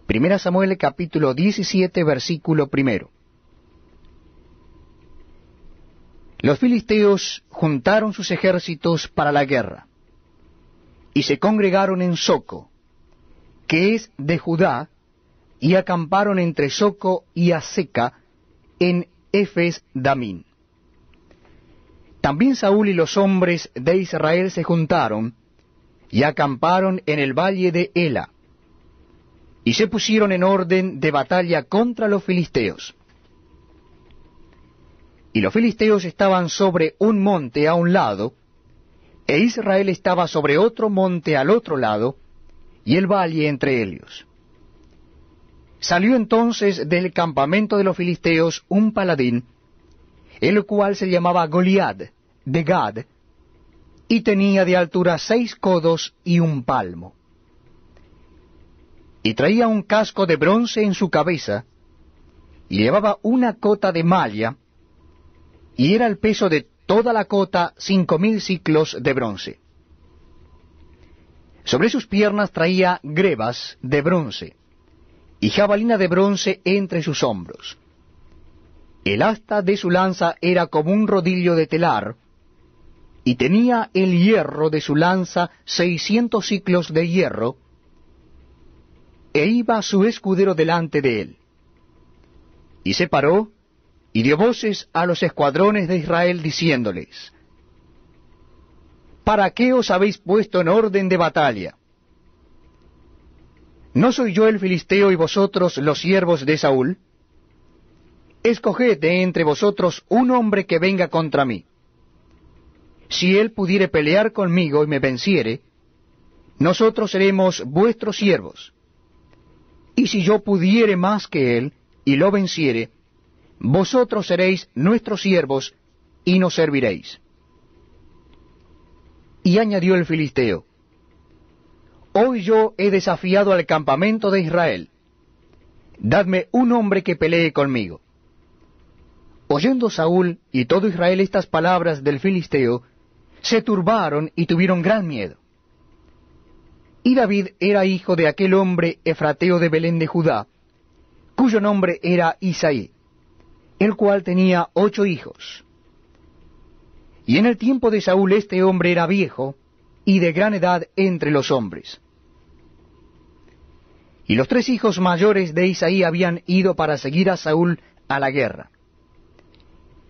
Primera Samuel capítulo 17, versículo 1. Los filisteos juntaron sus ejércitos para la guerra, y se congregaron en Soco, que es de Judá, y acamparon entre Soco y Azeca, en Efes Damín. También Saúl y los hombres de Israel se juntaron, y acamparon en el valle de Ela, y se pusieron en orden de batalla contra los filisteos. Y los filisteos estaban sobre un monte a un lado, e Israel estaba sobre otro monte al otro lado, y el valle entre ellos. Salió entonces del campamento de los filisteos un paladín, el cual se llamaba Goliat, de Gad, y tenía de altura 6 codos y 1 palmo. Y traía un casco de bronce en su cabeza, y llevaba una cota de malla, y era el peso de toda la cota 5,000 siclos de bronce. Sobre sus piernas traía grebas de bronce, y jabalina de bronce entre sus hombros. El asta de su lanza era como un rodillo de telar, y tenía el hierro de su lanza 600 siclos de hierro, e iba su escudero delante de él. Y se paró, y dio voces a los escuadrones de Israel, diciéndoles: ¿Para qué os habéis puesto en orden de batalla? ¿No soy yo el filisteo y vosotros los siervos de Saúl? Escoged de entre vosotros un hombre que venga contra mí. Si él pudiere pelear conmigo y me venciere, nosotros seremos vuestros siervos. Y si yo pudiere más que él y lo venciere, vosotros seréis nuestros siervos y nos serviréis. Y añadió el filisteo: Hoy yo he desafiado al campamento de Israel. Dadme un hombre que pelee conmigo. Oyendo Saúl y todo Israel estas palabras del filisteo, se turbaron y tuvieron gran miedo. Y David era hijo de aquel hombre efrateo de Belén de Judá, cuyo nombre era Isaí, el cual tenía 8 hijos. Y en el tiempo de Saúl este hombre era viejo, y de gran edad entre los hombres. Y los 3 hijos mayores de Isaí habían ido para seguir a Saúl a la guerra.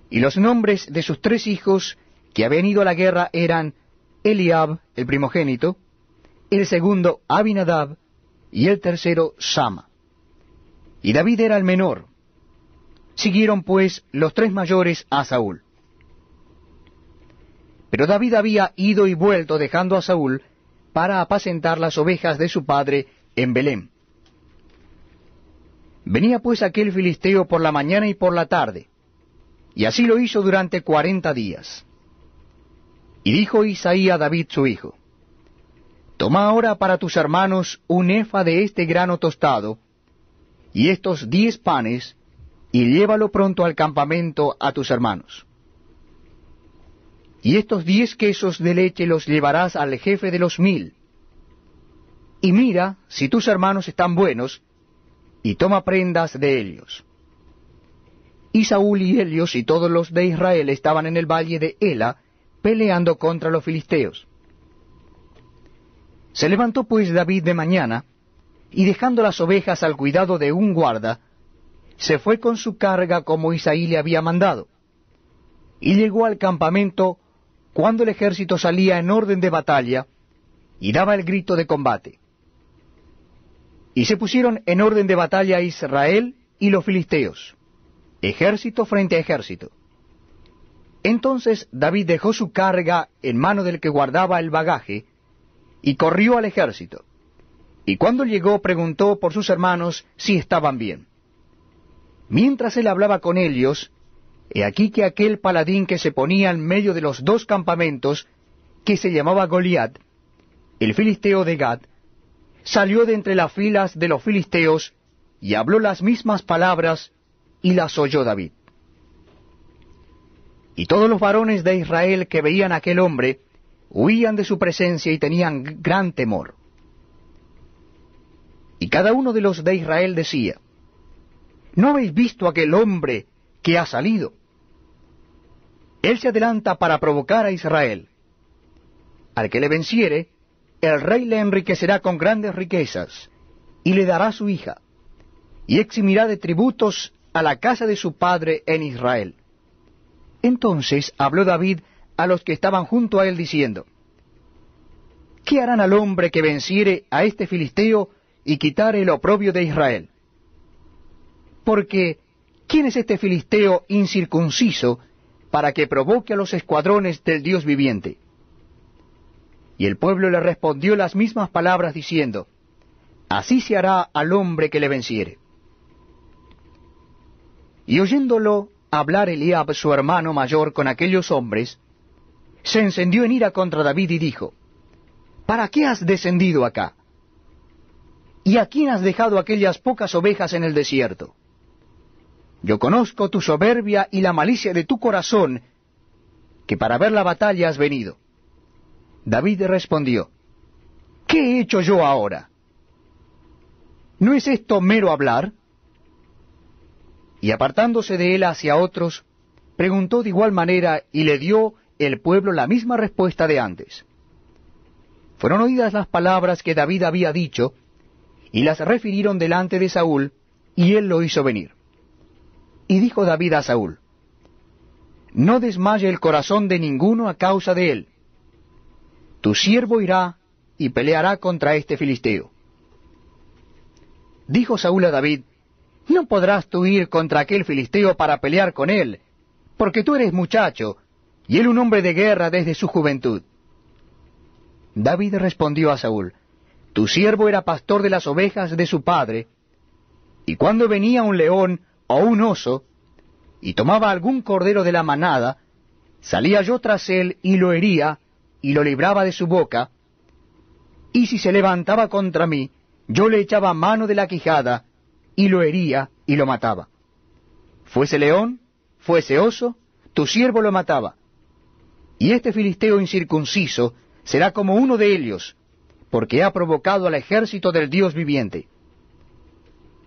Y los nombres de sus 3 hijos que habían ido a la guerra eran Eliab, el primogénito, el segundo Abinadab, y el tercero Sama. Y David era el menor. Siguieron pues los 3 mayores a Saúl. Pero David había ido y vuelto dejando a Saúl para apacentar las ovejas de su padre en Belén. Venía pues aquel filisteo por la mañana y por la tarde, y así lo hizo durante 40 días. Y dijo Isaí a David su hijo: Toma ahora para tus hermanos un efa de este grano tostado, y estos 10 panes, y llévalo pronto al campamento a tus hermanos. Y estos 10 quesos de leche los llevarás al jefe de los 1000. Y mira si tus hermanos están buenos, y toma prendas de ellos. Y Saúl y ellos y todos los de Israel estaban en el valle de Ela, peleando contra los filisteos. Se levantó pues David de mañana, y dejando las ovejas al cuidado de un guarda, se fue con su carga como Isaí le había mandado, y llegó al campamento cuando el ejército salía en orden de batalla, y daba el grito de combate. Y se pusieron en orden de batalla Israel y los filisteos, ejército frente a ejército. Entonces David dejó su carga en mano del que guardaba el bagaje, y corrió al ejército. Y cuando llegó preguntó por sus hermanos si estaban bien. Mientras él hablaba con ellos, he aquí que aquel paladín que se ponía en medio de los 2 campamentos, que se llamaba Goliat, el filisteo de Gad, salió de entre las filas de los filisteos, y habló las mismas palabras, y las oyó David. Y todos los varones de Israel que veían a aquel hombre, huían de su presencia y tenían gran temor. Y cada uno de los de Israel decía, ¿no habéis visto aquel hombre que ha salido? Él se adelanta para provocar a Israel. Al que le venciere, el rey le enriquecerá con grandes riquezas, y le dará su hija, y eximirá de tributos a la casa de su padre en Israel. Entonces habló David a los que estaban junto a él, diciendo, ¿qué harán al hombre que venciere a este filisteo y quitare el oprobio de Israel? Porque, ¿quién es este filisteo incircunciso para que provoque a los escuadrones del Dios viviente? Y el pueblo le respondió las mismas palabras, diciendo, así se hará al hombre que le venciere. Y oyéndolo hablar Eliab, su hermano mayor, con aquellos hombres, se encendió en ira contra David y dijo, ¿para qué has descendido acá? ¿Y a quién has dejado aquellas pocas ovejas en el desierto? Yo conozco tu soberbia y la malicia de tu corazón, que para ver la batalla has venido. David respondió, ¿qué he hecho yo ahora? ¿No es esto mero hablar? Y apartándose de él hacia otros, preguntó de igual manera, y le dio el pueblo la misma respuesta de antes. Fueron oídas las palabras que David había dicho, y las refirieron delante de Saúl, y él lo hizo venir. Y dijo David a Saúl, no desmaye el corazón de ninguno a causa de él. Tu siervo irá y peleará contra este filisteo. Dijo Saúl a David, no podrás tú ir contra aquel filisteo para pelear con él, porque tú eres muchacho, y él un hombre de guerra desde su juventud. David respondió a Saúl, tu siervo era pastor de las ovejas de su padre, y cuando venía un león o un oso, y tomaba algún cordero de la manada, salía yo tras él y lo hería, y lo libraba de su boca, y si se levantaba contra mí, yo le echaba mano de la quijada, y lo hería y lo mataba. Fuese león, fuese oso, tu siervo lo mataba. Y este filisteo incircunciso será como uno de ellos, porque ha provocado al ejército del Dios viviente.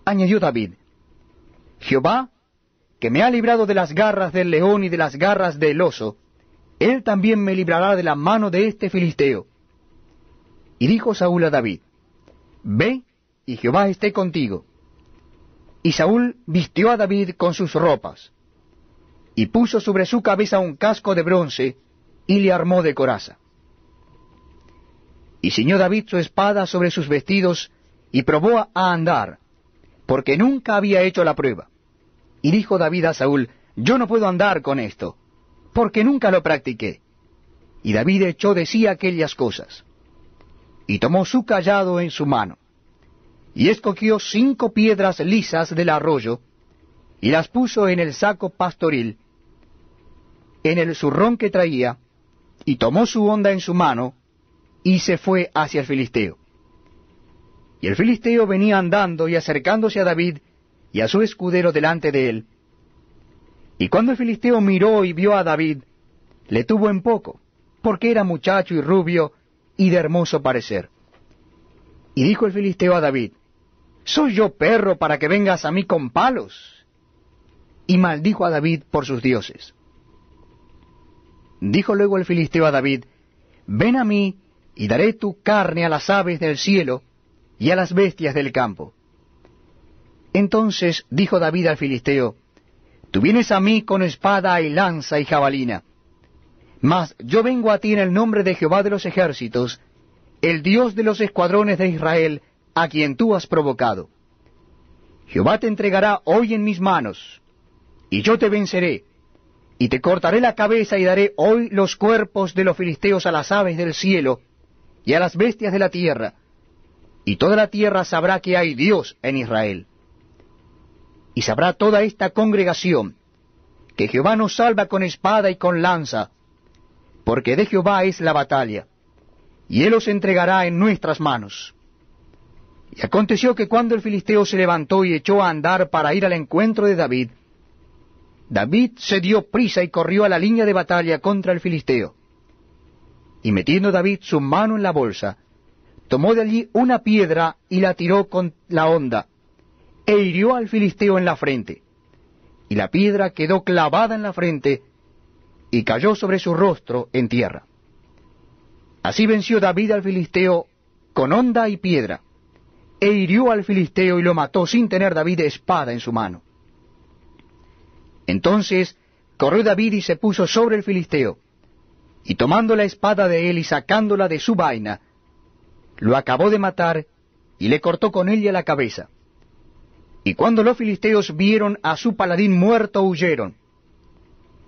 Añadió David, Jehová, que me ha librado de las garras del león y de las garras del oso, él también me librará de la mano de este filisteo. Y dijo Saúl a David, ve, y Jehová esté contigo. Y Saúl vistió a David con sus ropas, y puso sobre su cabeza un casco de bronce, y le armó de coraza. Y ciñó David su espada sobre sus vestidos, y probó a andar, porque nunca había hecho la prueba. Y dijo David a Saúl, yo no puedo andar con esto, porque nunca lo practiqué. Y David echó de sí aquellas cosas. Y tomó su cayado en su mano, y escogió 5 piedras lisas del arroyo, y las puso en el saco pastoril, en el zurrón que traía, y tomó su honda en su mano, y se fue hacia el filisteo. Y el filisteo venía andando y acercándose a David y a su escudero delante de él. Y cuando el filisteo miró y vio a David, le tuvo en poco, porque era muchacho y rubio, y de hermoso parecer. Y dijo el filisteo a David, ¿soy yo perro para que vengas a mí con palos? Y maldijo a David por sus dioses. Dijo luego el filisteo a David, ven a mí, y daré tu carne a las aves del cielo, y a las bestias del campo. Entonces dijo David al filisteo, tú vienes a mí con espada y lanza y jabalina, mas yo vengo a ti en el nombre de Jehová de los ejércitos, el Dios de los escuadrones de Israel, a quien tú has provocado. Jehová te entregará hoy en mis manos, y yo te venceré, y te cortaré la cabeza y daré hoy los cuerpos de los filisteos a las aves del cielo y a las bestias de la tierra, y toda la tierra sabrá que hay Dios en Israel. Y sabrá toda esta congregación que Jehová nos salva con espada y con lanza, porque de Jehová es la batalla, y él os entregará en nuestras manos. Y aconteció que cuando el filisteo se levantó y echó a andar para ir al encuentro de David, David se dio prisa y corrió a la línea de batalla contra el filisteo. Y metiendo David su mano en la bolsa, tomó de allí una piedra y la tiró con la honda, e hirió al filisteo en la frente. Y la piedra quedó clavada en la frente, y cayó sobre su rostro en tierra. Así venció David al filisteo con honda y piedra, e hirió al filisteo y lo mató sin tener David espada en su mano. Entonces corrió David y se puso sobre el filisteo, y tomando la espada de él y sacándola de su vaina, lo acabó de matar y le cortó con ella la cabeza. Y cuando los filisteos vieron a su paladín muerto, huyeron.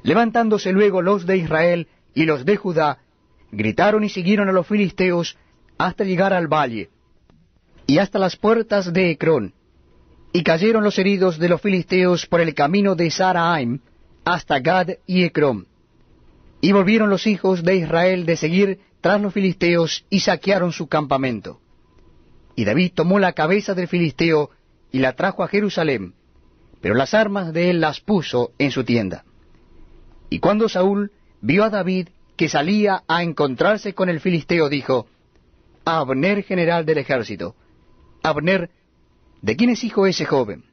Levantándose luego los de Israel y los de Judá, gritaron y siguieron a los filisteos hasta llegar al valle, y hasta las puertas de Ecrón, y cayeron los heridos de los filisteos por el camino de Saraim hasta Gad y Ecrón. Y volvieron los hijos de Israel de seguir tras los filisteos y saquearon su campamento. Y David tomó la cabeza del filisteo y la trajo a Jerusalén, pero las armas de él las puso en su tienda. Y cuando Saúl vio a David que salía a encontrarse con el filisteo, dijo: Abner, general del ejército. Abner, ¿de quién es hijo ese joven?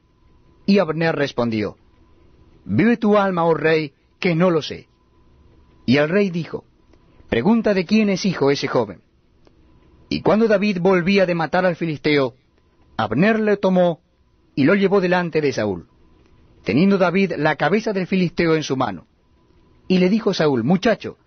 Y Abner respondió: Vive tu alma, oh rey, que no lo sé. Y el rey dijo: Pregunta de quién es hijo ese joven. Y cuando David volvía de matar al filisteo, Abner le tomó y lo llevó delante de Saúl, teniendo David la cabeza del filisteo en su mano. Y le dijo Saúl: Muchacho,